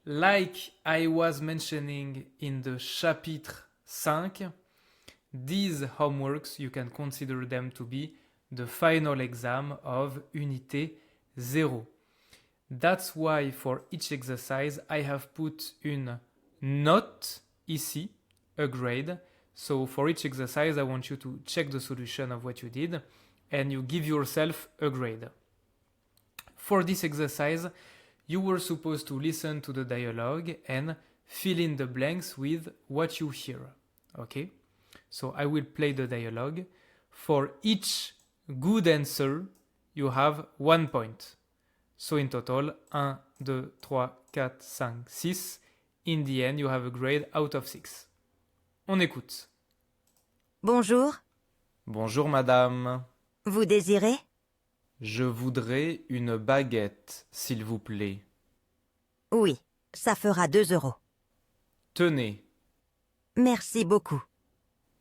Like I was mentioning in the chapitre 5, these homeworks, you can consider them to be the final exam of Unité 0. That's why for each exercise, I have put une note ici, a grade. So for each exercise, I want you to check the solution of what you did and you give yourself a grade. For this exercise, you were supposed to listen to the dialogue and fill in the blanks with what you hear. Okay? So I will play the dialogue. For each good answer, you have 1 point. So in total, 1, 2, 3, 4, 5, 6. In the end, you have a grade out of 6. On écoute. Bonjour, Bonjour madame. vous désirez? Je voudrais une baguette, s'il vous plaît. Oui, ça fera 2 €. Tenez. Merci beaucoup.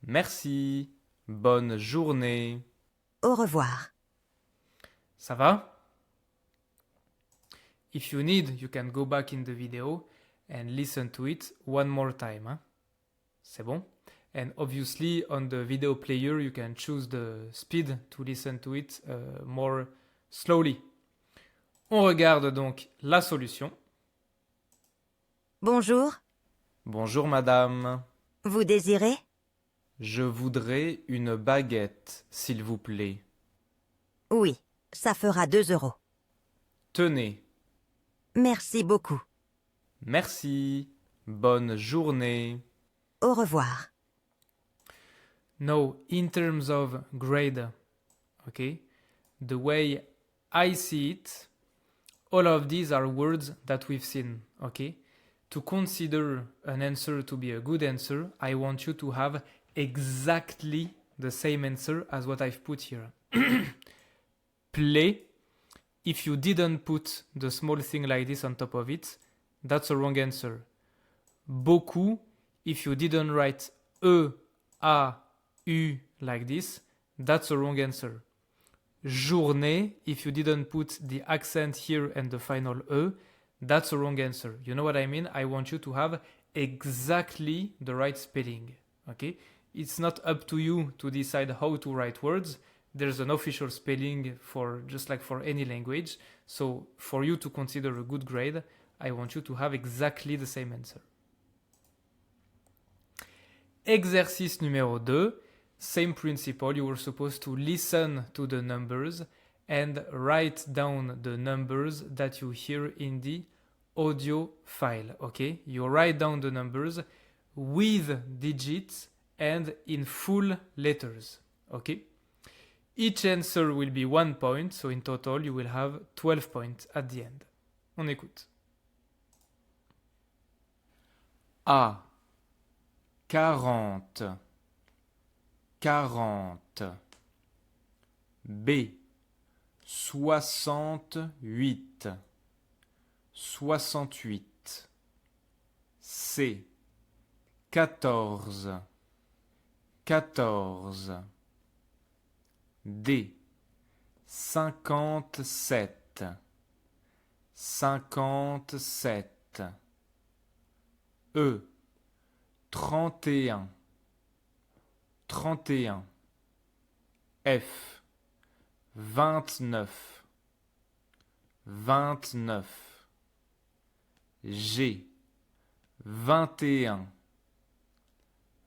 Merci. Bonne journée. Au revoir. Ça va? If you need, you can go back in the video and listen to it one more time. Hein? C'est bon? And obviously, on the video player, you can choose the speed to listen to it more slowly. On regarde donc la solution. Bonjour, Bonjour madame. vous désirez? Je voudrais une baguette, s'il vous plaît. Oui, ça fera 2 €. Tenez. Merci beaucoup. Merci. Bonne journée. Au revoir. Now, in terms of grade, okay, the way I see it, all of these are words that we've seen, okay? To consider an answer to be a good answer, I want you to have exactly the same answer as what I've put here. Play, if you didn't put the small thing like this on top of it, that's a wrong answer. Beaucoup, if you didn't write E, A, U like this, that's a wrong answer. Journée, if you didn't put the accent here and the final E, that's a wrong answer. You know what I mean? I want you to have exactly the right spelling. Okay? It's not up to you to decide how to write words. There's an official spelling for just like for any language. So for you to consider a good grade, I want you to have exactly the same answer. Exercice numéro 2. Same principle, you were supposed to listen to the numbers and write down the numbers that you hear in the audio file, okay? You write down the numbers with digits and in full letters, okay? Each answer will be 1 point, so in total you will have 12 points at the end. On écoute. A. 40. 40. B. 68. 68. C. 14. 14. D. 57. 57. E. 31. 31. F. 29. 29. G. 21.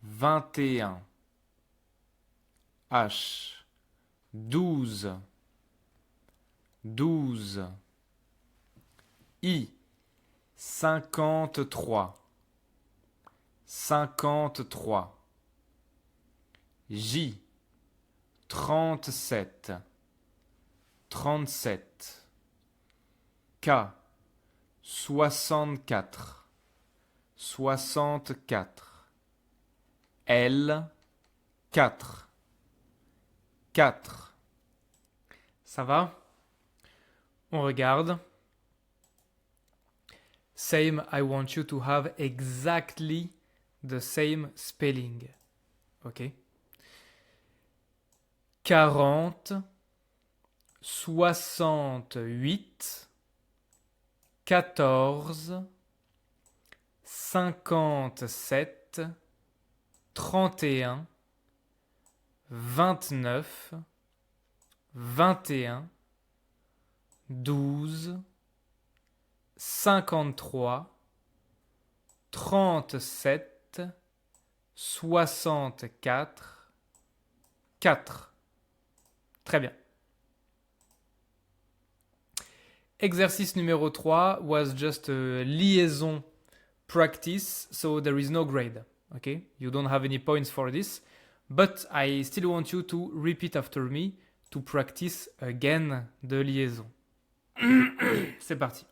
21. H. 12. 12. I. 53. 53. J. 37. 37. K. 64. 64. L. 4. 4. Ça va? On regarde. Same, I want you to have exactly the same spelling. Okay? 40, 68, 14, 57, 31, 29, 21, 12, 53, 37, 64, 4. Très bien. Exercice numéro 3 was just a liaison practice, so there is no grade. Okay? You don't have any points for this, but I still want you to repeat after me to practice again the liaison. C'est parti.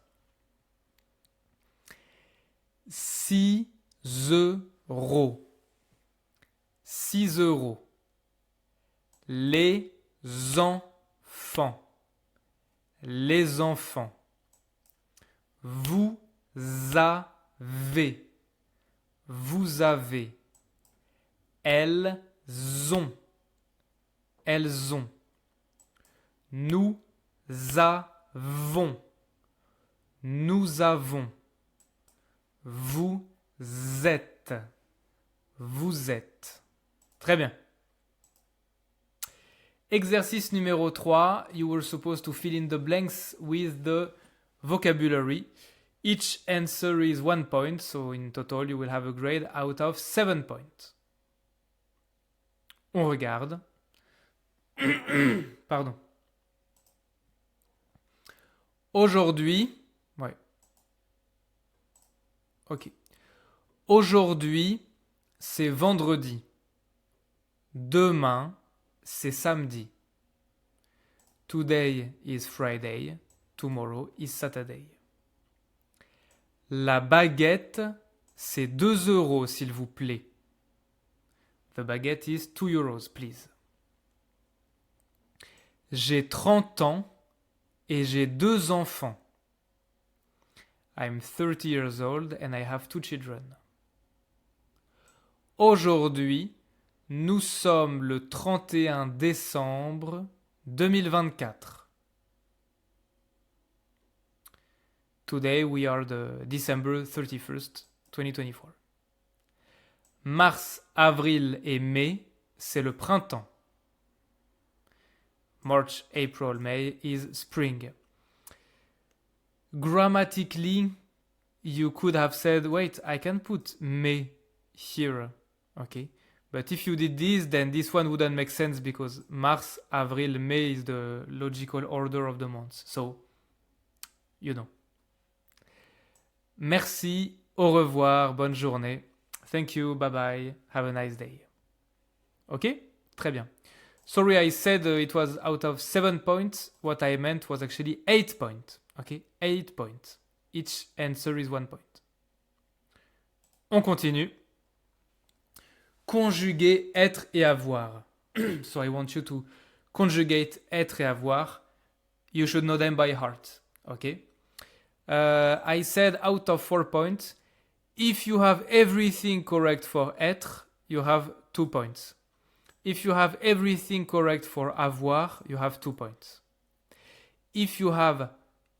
6 euros. 6 euros. Les enfants. Les enfants. Vous avez. Vous avez. Elles ont. Elles ont. Nous avons. Nous avons. Vous êtes. Vous êtes. Très bien. Exercice numéro 3. You were supposed to fill in the blanks with the vocabulary. Each answer is 1 point, so in total you will have a grade out of 7 points. On regarde. Pardon. Aujourd'hui, ouais. Ok. Aujourd'hui, c'est vendredi. Demain, c'est samedi. Today is Friday. Tomorrow is Saturday. La baguette, c'est 2 euros, s'il vous plaît. The baguette is 2 euros, please. J'ai 30 ans et j'ai 2 enfants. I'm 30 years old and I have 2 children. Aujourd'hui, nous sommes le 31 décembre 2024. Today we are the December 31st, 2024. Mars, avril et mai, c'est le printemps. March, April, May is spring. Grammatically, you could have said, wait, I can put May here, okay? But if you did this, then this one wouldn't make sense because Mars, Avril, May is the logical order of the months. So, you know. Merci, au revoir, bonne journée. Thank you, bye bye, have a nice day. Ok? Très bien. Sorry, I said it was out of 7 points. What I meant was actually 8 points. Ok? 8 points. Each answer is 1 point. On continue. Conjuguer être et avoir. So I want you to conjugate être et avoir. You should know them by heart. Okay? I said out of 4 points, if you have everything correct for être, you have 2 points. If you have everything correct for avoir, you have 2 points. If you have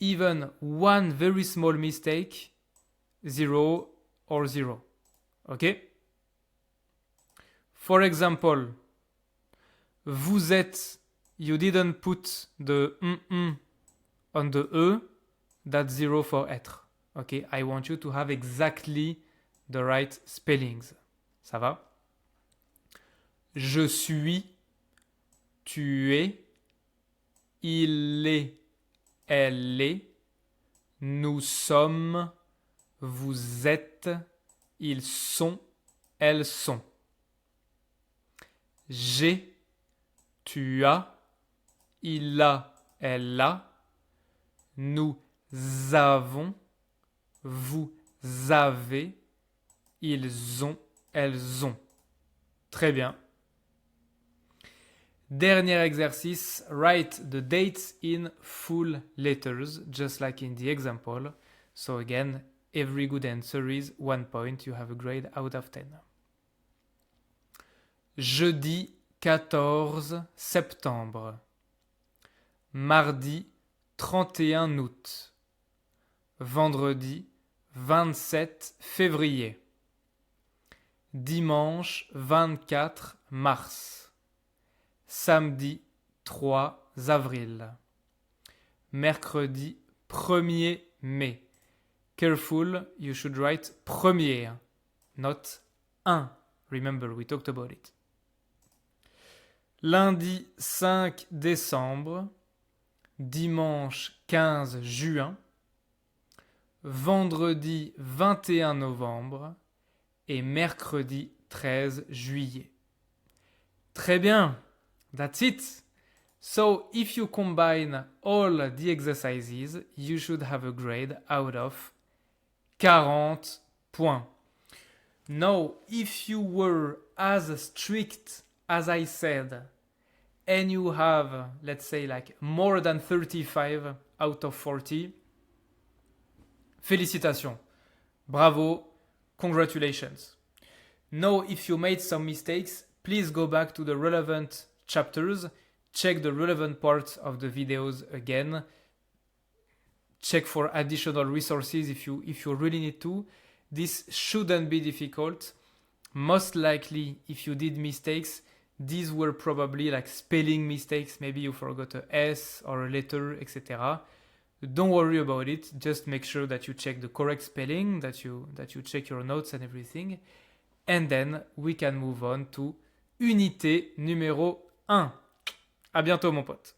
even one very small mistake, 0 or 0. Okay? For example, vous êtes, you didn't put the on the E, that's 0 for être. Okay, I want you to have exactly the right spellings. Ça va? Je suis, tu es, il est, elle est, nous sommes, vous êtes, ils sont, elles sont. J'ai, tu as, il a, elle a, nous avons, vous avez, ils ont, elles ont. Très bien. Dernier exercice, write the dates in full letters, just like in the example. So again, every good answer is 1 point. You have a grade out of 10. Jeudi 14 septembre. Mardi 31 août. Vendredi 27 février. Dimanche 24 mars. Samedi 3 avril. Mercredi 1er mai. Careful, you should write premier, not 1. Remember, we talked about it. Lundi 5 décembre. Dimanche 15 juin. Vendredi 21 novembre. Et mercredi 13 juillet. Très bien, that's it. So if you combine all the exercises, you should have a grade out of 40 points. Now, if you were as strict as I said, and you have, let's say, like more than 35 out of 40, félicitations. Bravo. Congratulations. Now, if you made some mistakes, please go back to the relevant chapters, check the relevant parts of the videos again, check for additional resources if you really need to. This shouldn't be difficult. Most likely, if you did mistakes, these were probably like spelling mistakes. Maybe you forgot a S or a letter, etc. Don't worry about it. Just make sure that you check the correct spelling, that you check your notes and everything. And then we can move on to unité numéro 1. À bientôt mon pote.